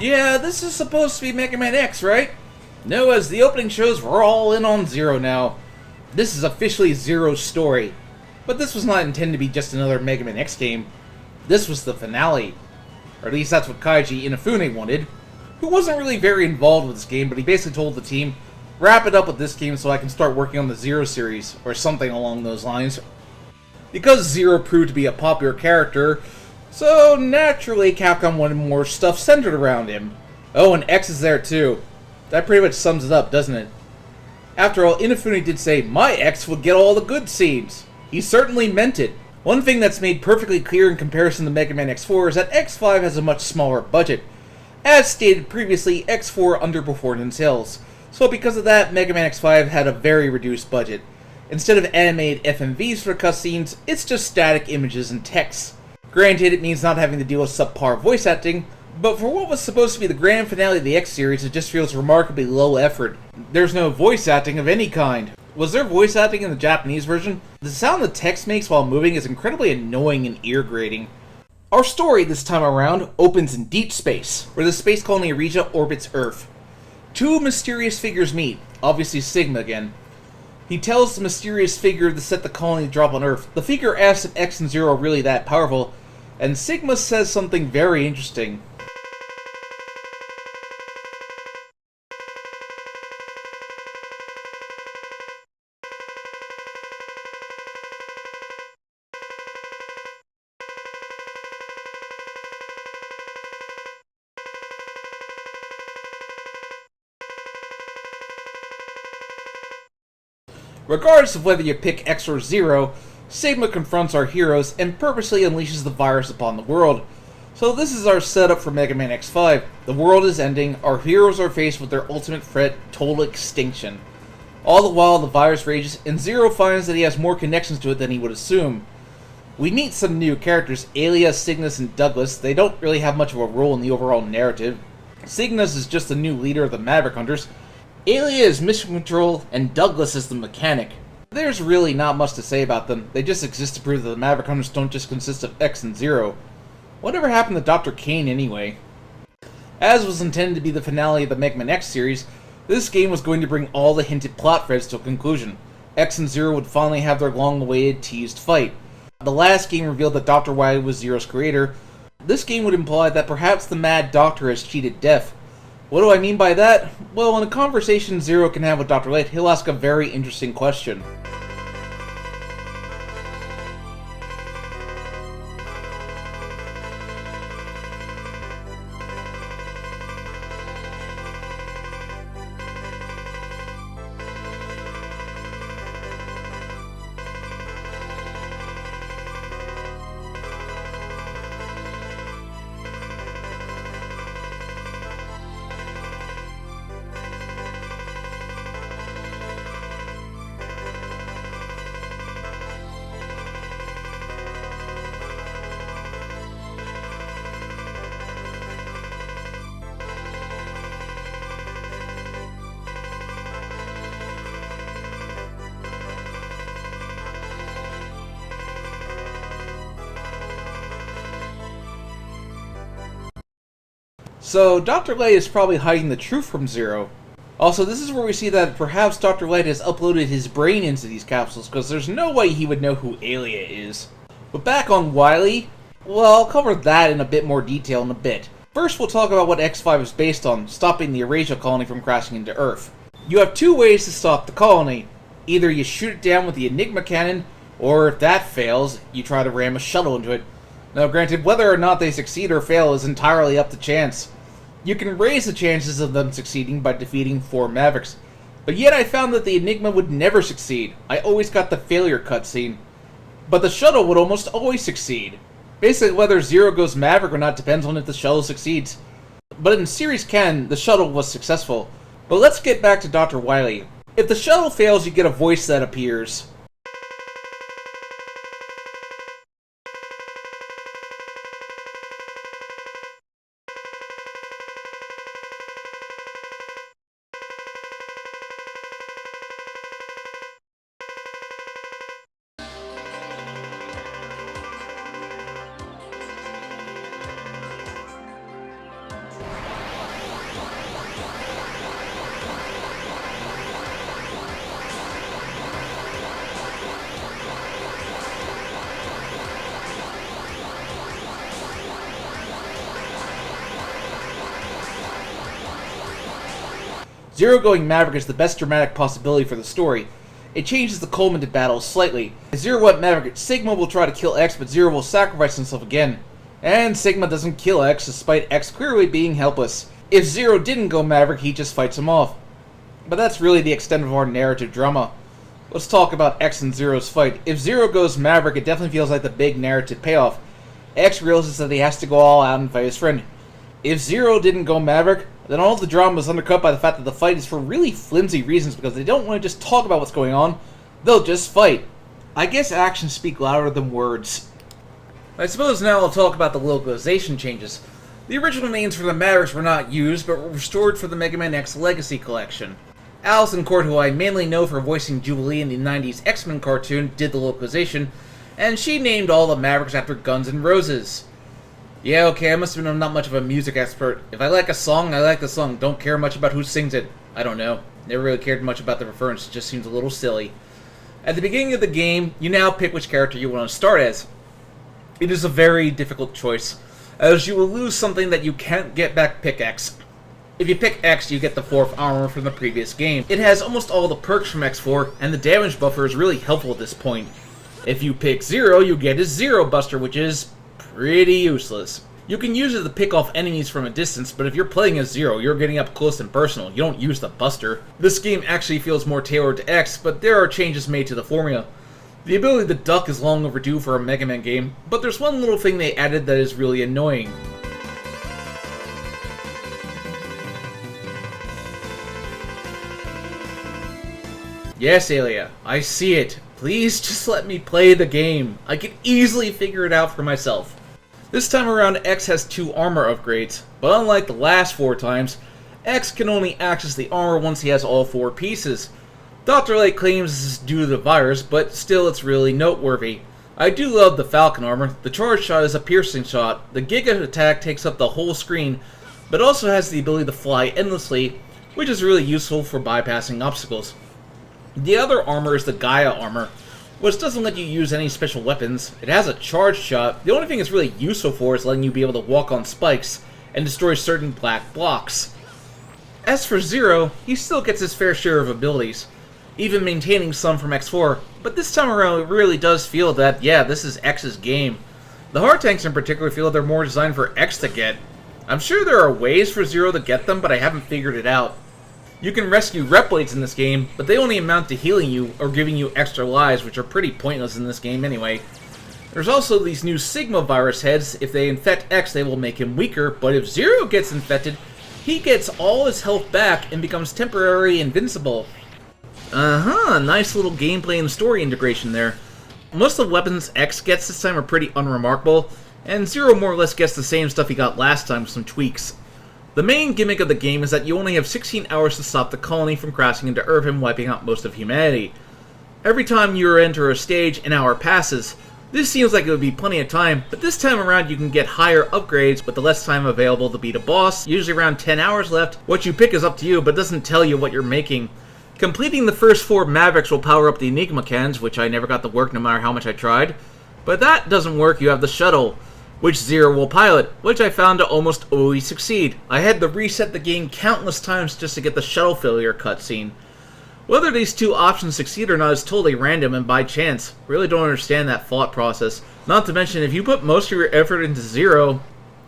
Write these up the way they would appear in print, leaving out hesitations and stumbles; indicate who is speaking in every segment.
Speaker 1: Yeah, this is supposed to be Mega Man X, right? No, as the opening shows, we're all in on Zero now. This is officially Zero's story. But this was not intended to be just another Mega Man X game. This was the finale. Or at least that's what Kaiji Inafune wanted, who wasn't really very involved with this game, but he basically told the team, wrap it up with this game so I can start working on the Zero series, or something along those lines. Because Zero proved to be a popular character, so naturally Capcom wanted more stuff centered around him. Oh, and X is there too. That pretty much sums it up, doesn't it? After all, Inafune did say, my X would get all the good scenes. He certainly meant it. One thing that's made perfectly clear in comparison to Mega Man X4 is that X5 has a much smaller budget. As stated previously, X4 underperformed in sales, so because of that, Mega Man X5 had a very reduced budget. Instead of animated FMVs for cutscenes, it's just static images and text. Granted, it means not having to deal with subpar voice acting, but for what was supposed to be the grand finale of the X series, it just feels remarkably low effort. There's no voice acting of any kind. Was there voice acting in the Japanese version? The sound the text makes while moving is incredibly annoying and ear-grating. Our story this time around opens in deep space, where the space colony Arija orbits Earth. Two mysterious figures meet, obviously Sigma again. He tells the mysterious figure to set the colony to drop on Earth. The figure asks if X and Zero are really that powerful, and Sigma says something very interesting. Regardless of whether you pick X or Zero, Sigma confronts our heroes and purposely unleashes the virus upon the world. So this is our setup for Mega Man X5. The world is ending, our heroes are faced with their ultimate threat, total extinction. All the while the virus rages, and Zero finds that he has more connections to it than he would assume. We meet some new characters, Alia, Cygnus, and Douglas. They don't really have much of a role in the overall narrative. Cygnus is just the new leader of the Maverick Hunters. Alia is mission control, and Douglas is the mechanic. There's really not much to say about them. They just exist to prove that the Maverick Hunters don't just consist of X and Zero. Whatever happened to Dr. Kane anyway? As was intended to be the finale of the Mega Man X series, this game was going to bring all the hinted plot threads to a conclusion. X and Zero would finally have their long-awaited teased fight. The last game revealed that Dr. Wily was Zero's creator. This game would imply that perhaps the Mad Doctor has cheated death. What do I mean by that? Well, in a conversation Zero can have with Dr. Light, he'll ask a very interesting question. So, Dr. Light is probably hiding the truth from Zero. Also, this is where we see that perhaps Dr. Light has uploaded his brain into these capsules, because there's no way he would know who Alia is. But back on Wily, well, I'll cover that in a bit more detail in a bit. First, we'll talk about what X5 is based on, stopping the Eurasia colony from crashing into Earth. You have two ways to stop the colony. Either you shoot it down with the Enigma cannon, or if that fails, you try to ram a shuttle into it. Now granted, whether or not they succeed or fail is entirely up to chance. You can raise the chances of them succeeding by defeating 4 Mavericks, but yet I found that the Enigma would never succeed. I always got the failure cutscene. But the shuttle would almost always succeed. Basically, whether Zero goes Maverick or not depends on if the shuttle succeeds. But in series canon, the shuttle was successful. But let's get back to Dr. Wily. If the shuttle fails, you get a voice that appears. Zero going Maverick is the best dramatic possibility for the story. It changes the Coleman battle slightly. If Zero went Maverick, Sigma will try to kill X, but Zero will sacrifice himself again. And Sigma doesn't kill X, despite X clearly being helpless. If Zero didn't go Maverick, he just fights him off. But that's really the extent of our narrative drama. Let's talk about X and Zero's fight. If Zero goes Maverick, it definitely feels like the big narrative payoff. X realizes that he has to go all out and fight his friend. If Zero didn't go Maverick, then all of the drama is undercut by the fact that the fight is for really flimsy reasons because they don't want to just talk about what's going on, they'll just fight. I guess actions speak louder than words. I suppose now I'll talk about the localization changes. The original names for the Mavericks were not used, but were restored for the Mega Man X Legacy Collection. Alison Court, who I mainly know for voicing Jubilee in the 90s X-Men cartoon, did the localization, and she named all the Mavericks after Guns N' Roses. Yeah, okay, I must have been not much of a music expert. If I like a song, I like the song. Don't care much about who sings it. I don't know. Never really cared much about the reference. It just seems a little silly. At the beginning of the game, you now pick which character you want to start as. It is a very difficult choice, as you will lose something that you can't get back. Pick X. If you pick X, you get the 4th armor from the previous game. It has almost all the perks from X4, and the damage buffer is really helpful at this point. If you pick Zero, you get his Zero Buster, which is pretty useless. You can use it to pick off enemies from a distance, but if you're playing as Zero, you're getting up close and personal. You don't use the Buster. This game actually feels more tailored to X, but there are changes made to the formula. The ability to duck is long overdue for a Mega Man game, but there's one little thing they added that is really annoying. Yes, Alia, I see it. Please just let me play the game. I can easily figure it out for myself. This time around, X has 2 armor upgrades, but unlike the last 4 times, X can only access the armor once he has all 4 pieces. Dr. Light claims this is due to the virus, but still it's really noteworthy. I do love the Falcon armor. The charge shot is a piercing shot. The Giga attack takes up the whole screen, but also has the ability to fly endlessly, which is really useful for bypassing obstacles. The other armor is the Gaia armor, which doesn't let you use any special weapons. It has a charge shot. The only thing it's really useful for is letting you be able to walk on spikes and destroy certain black blocks. As for Zero, he still gets his fair share of abilities, even maintaining some from X4, but this time around it really does feel that, yeah, this is X's game. The hard tanks in particular feel they're more designed for X to get. I'm sure there are ways for Zero to get them, but I haven't figured it out. You can rescue rep blades in this game, but they only amount to healing you or giving you extra lives, which are pretty pointless in this game anyway. There's also these new Sigma virus heads. If they infect X, they will make him weaker, but if Zero gets infected, he gets all his health back and becomes temporarily invincible. Nice little gameplay and story integration there. Most of the weapons X gets this time are pretty unremarkable, and Zero more or less gets the same stuff he got last time with some tweaks. The main gimmick of the game is that you only have 16 hours to stop the colony from crashing into Earth and wiping out most of humanity. Every time you enter a stage, an hour passes. This seems like it would be plenty of time, but this time around you can get higher upgrades with the less time available to beat a boss, usually around 10 hours left. What you pick is up to you, but doesn't tell you what you're making. Completing the first 4 Mavericks will power up the Enigma cans, which I never got to work no matter how much I tried. But that doesn't work, you have the shuttle, which Zero will pilot, which I found to almost always succeed. I had to reset the game countless times just to get the shuttle failure cutscene. Whether these 2 options succeed or not is totally random and by chance. Really don't understand that thought process. Not to mention, if you put most of your effort into Zero,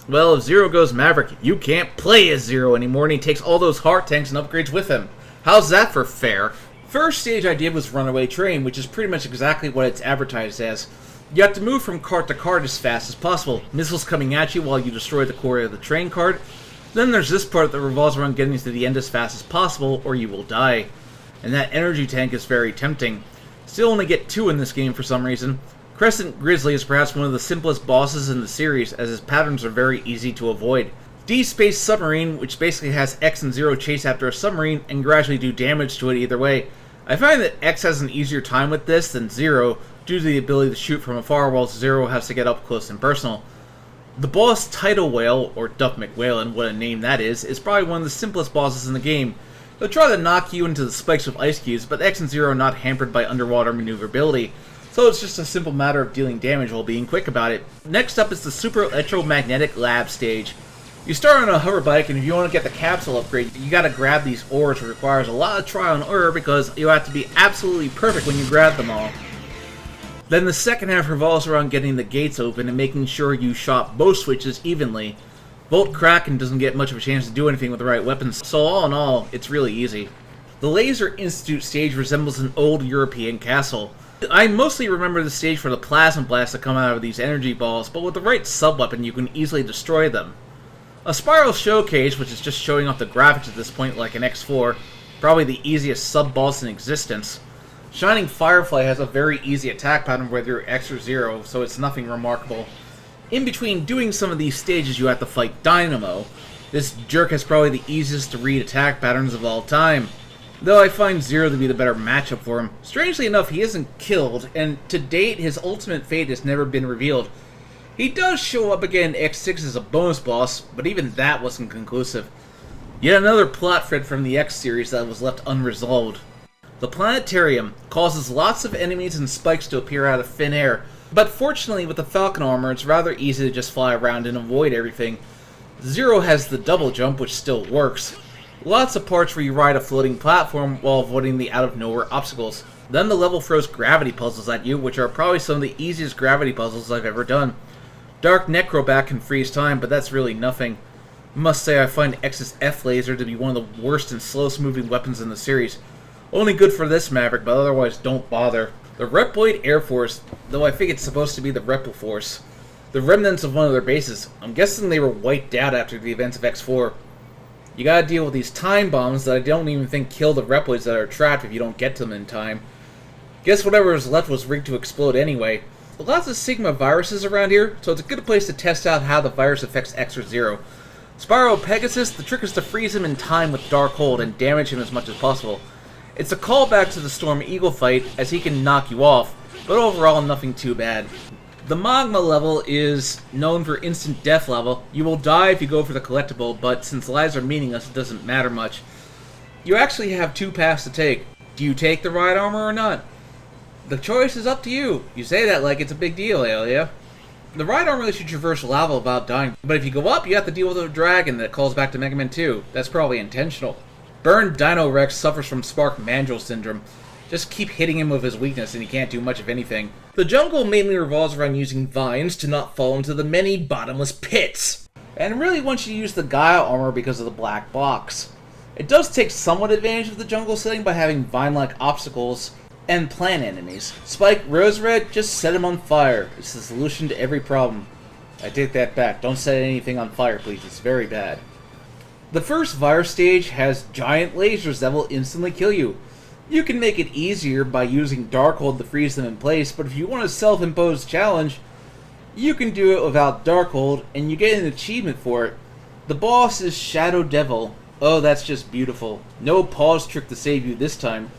Speaker 1: well, if Zero goes Maverick, you can't play as Zero anymore and he takes all those heart tanks and upgrades with him. How's that for fair? First stage I did was Runaway Train, which is pretty much exactly what it's advertised as. You have to move from cart to cart as fast as possible, missiles coming at you while you destroy the core of the train cart. Then there's this part that revolves around getting to the end as fast as possible, or you will die. And that energy tank is very tempting. Still only get 2 in this game for some reason. Crescent Grizzly is perhaps one of the simplest bosses in the series, as his patterns are very easy to avoid. D-Space Submarine, which basically has X and Zero chase after a submarine and gradually do damage to it either way. I find that X has an easier time with this than Zero, due to the ability to shoot from afar while Zero has to get up close and personal. The boss Tidal Whale, or Duck McWhalen, what a name that is probably one of the simplest bosses in the game. They'll try to knock you into the spikes with ice cubes, but X and Zero are not hampered by underwater maneuverability, so it's just a simple matter of dealing damage while being quick about it. Next up is the Super Electromagnetic Lab stage. You start on a hover bike, and if you want to get the capsule upgrade, you gotta grab these ores, which requires a lot of trial and error because you have to be absolutely perfect when you grab them all. Then the second half revolves around getting the gates open and making sure you shot both switches evenly. Volt Kraken doesn't get much of a chance to do anything with the right weapons, so all in all, it's really easy. The Laser Institute stage resembles an old European castle. I mostly remember the stage for the plasma blasts that come out of these energy balls, but with the right sub-weapon you can easily destroy them. A Spyro Showcase, which is just showing off the graphics at this point like an X4, probably the easiest sub-boss in existence. Shining Firefly has a very easy attack pattern whether you're X or 0, so it's nothing remarkable. In between doing some of these stages you have to fight Dynamo. This jerk has probably the easiest to read attack patterns of all time, though I find 0 to be the better matchup for him. Strangely enough, he isn't killed, and to date his ultimate fate has never been revealed. He does show up again in X6 as a bonus boss, but even that wasn't conclusive. Yet another plot thread from the X series that was left unresolved. The planetarium causes lots of enemies and spikes to appear out of thin air, but fortunately with the Falcon armor it's rather easy to just fly around and avoid everything. 0 has the double jump, which still works. Lots of parts where you ride a floating platform while avoiding the out-of-nowhere obstacles. Then the level throws gravity puzzles at you, which are probably some of the easiest gravity puzzles I've ever done. Dark Necrobat can freeze time, but that's really nothing. Must say I find X's F-Laser to be one of the worst and slowest moving weapons in the series. Only good for this Maverick, but otherwise don't bother. The Reploid Air Force, though I think it's supposed to be the Repel Force. The remnants of one of their bases. I'm guessing they were wiped out after the events of X4. You gotta deal with these time bombs that I don't even think kill the Reploids that are trapped if you don't get to them in time. Guess whatever was left was rigged to explode anyway. Lots of Sigma viruses around here, so it's a good place to test out how the virus affects X or 0. Spyro Pegasus, the trick is to freeze him in time with Darkhold and damage him as much as possible. It's a callback to the Storm Eagle fight, as he can knock you off, but overall nothing too bad. The Magma level is known for instant death level. You will die if you go for the collectible, but since lives are meaningless, it doesn't matter much. You actually have two paths to take. Do you take the ride armor or not? The choice is up to you. You say that like it's a big deal, Alia. The ride armor lets you traverse lava without dying, but if you go up, you have to deal with a dragon that calls back to Mega Man 2. That's probably intentional. Burned Dino Rex suffers from Spark Mandrill syndrome. Just keep hitting him with his weakness and he can't do much of anything. The jungle mainly revolves around using vines to not fall into the many bottomless pits. And really wants you to use the Gaia armor because of the black box. It does take somewhat advantage of the jungle setting by having vine-like obstacles and plant enemies. Spike Rose Red, just set him on fire. It's the solution to every problem. I take that back. Don't set anything on fire, please. It's very bad. The first virus stage has giant lasers that will instantly kill you. You can make it easier by using Darkhold to freeze them in place, but if you want a self-imposed challenge, you can do it without Darkhold, and you get an achievement for it. The boss is Shadow Devil. Oh, that's just beautiful. No pause trick to save you this time.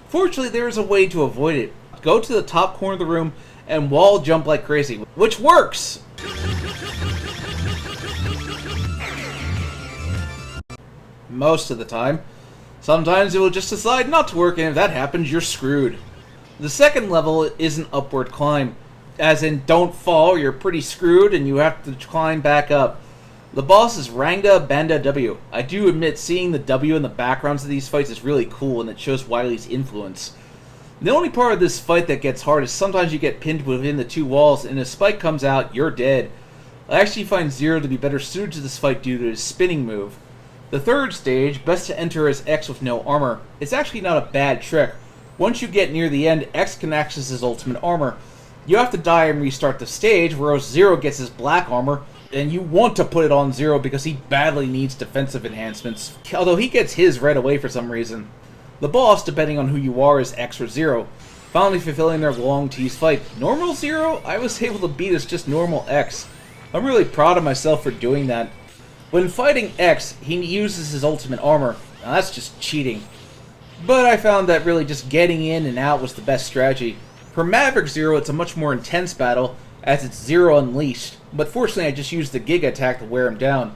Speaker 1: Fortunately, there is a way to avoid it. Go to the top corner of the room and wall jump like crazy, which works! Most of the time. Sometimes it will just decide not to work, and if that happens, you're screwed. The second level is an upward climb. As in, don't fall, you're pretty screwed, and you have to climb back up. The boss is Ranga Banda W. I do admit seeing the W in the backgrounds of these fights is really cool, and it shows Wily's influence. The only part of this fight that gets hard is sometimes you get pinned within the two walls, and if Spike comes out, you're dead. I actually find 0 to be better suited to this fight due to his spinning move. The third stage, best to enter as X with no armor. It's actually not a bad trick. Once you get near the end, X can access his ultimate armor. You have to die and restart the stage, whereas 0 gets his black armor, and you want to put it on 0 because he badly needs defensive enhancements, although he gets his right away for some reason. The boss, depending on who you are, is X or 0, finally fulfilling their long tease fight. Normal 0? I was able to beat as just normal X. I'm really proud of myself for doing that. When fighting X, he uses his ultimate armor. Now that's just cheating. But I found that really just getting in and out was the best strategy. For Maverick 0, it's a much more intense battle, as it's 0 unleashed, but fortunately I just used the Giga attack to wear him down.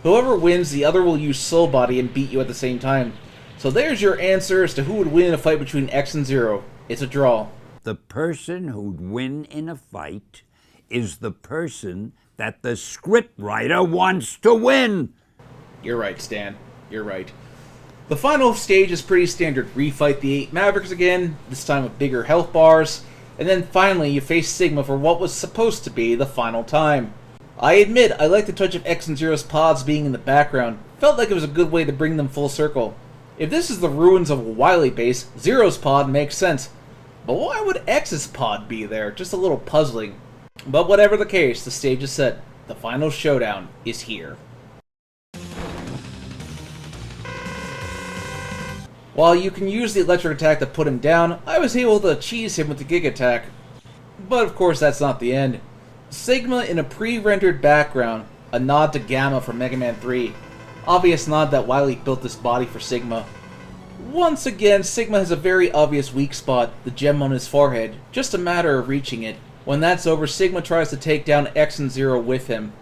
Speaker 1: Whoever wins, the other will use Soul Body and beat you at the same time. So there's your answer as to who would win in a fight between X and 0. It's a draw.
Speaker 2: The person who'd win in a fight is the person that the scriptwriter wants to win.
Speaker 1: You're right, Stan. You're right. The final stage is pretty standard. Refight the 8 Mavericks again, this time with bigger health bars, and then finally you face Sigma for what was supposed to be the final time. I admit I like the touch of X and Zero's pods being in the background. Felt like it was a good way to bring them full circle. If this is the ruins of a Wily base, Zero's pod makes sense. But why would X's pod be there? Just a little puzzling. But whatever the case, the stage is set. The final showdown is here. While you can use the electric attack to put him down, I was able to cheese him with the Giga attack. But of course that's not the end. Sigma in a pre-rendered background, a nod to Gamma from Mega Man 3. Obvious nod that Wily built this body for Sigma. Once again, Sigma has a very obvious weak spot, the gem on his forehead, just a matter of reaching it. When that's over, Sigma tries to take down X and Zero with him.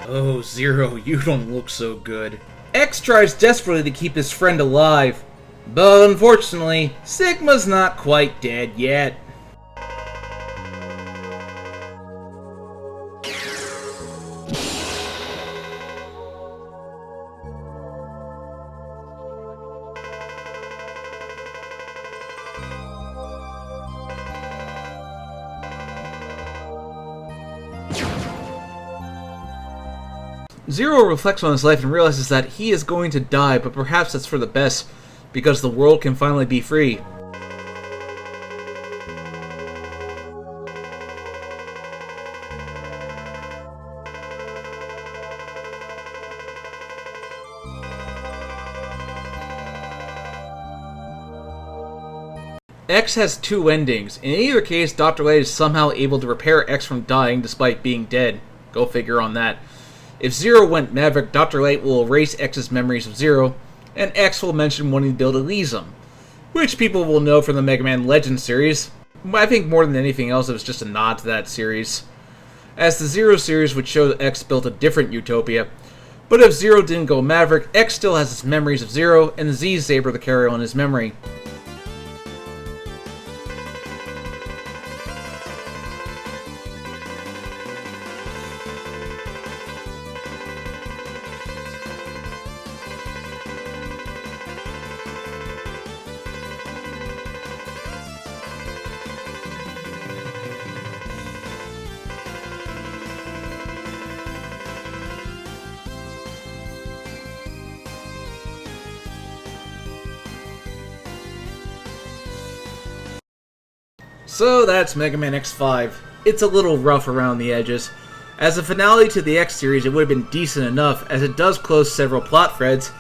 Speaker 1: Oh, Zero, you don't look so good. X tries desperately to keep his friend alive, but unfortunately, Sigma's not quite dead yet. Zero reflects on his life and realizes that he is going to die, but perhaps that's for the best, because the world can finally be free. X has 2 endings. In either case, Dr. Light is somehow able to repair X from dying despite being dead. Go figure on that. If Zero went Maverick, Dr. Light will erase X's memories of Zero, and X will mention wanting to build Elysium, which people will know from the Mega Man Legends series. I think more than anything else, it was just a nod to that series. As the Zero series would show that X built a different utopia, but if Zero didn't go Maverick, X still has his memories of Zero, and the Z-Saber to carry on his memory. So that's Mega Man X5. It's a little rough around the edges. As a finale to the X series, it would have been decent enough, as it does close several plot threads,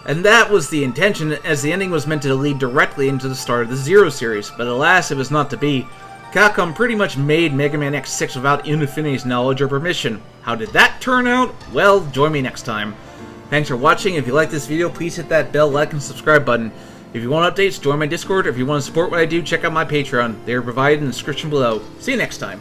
Speaker 1: and that was the intention, as the ending was meant to lead directly into the start of the Zero series, but alas, it was not to be. Capcom pretty much made Mega Man X6 without Infinity's knowledge or permission. How did that turn out? Well, join me next time. Thanks for watching. If you like this video, please hit that bell, like, and subscribe button. If you want updates, join my Discord. If you want to support what I do, check out my Patreon. They are provided in the description below. See you next time.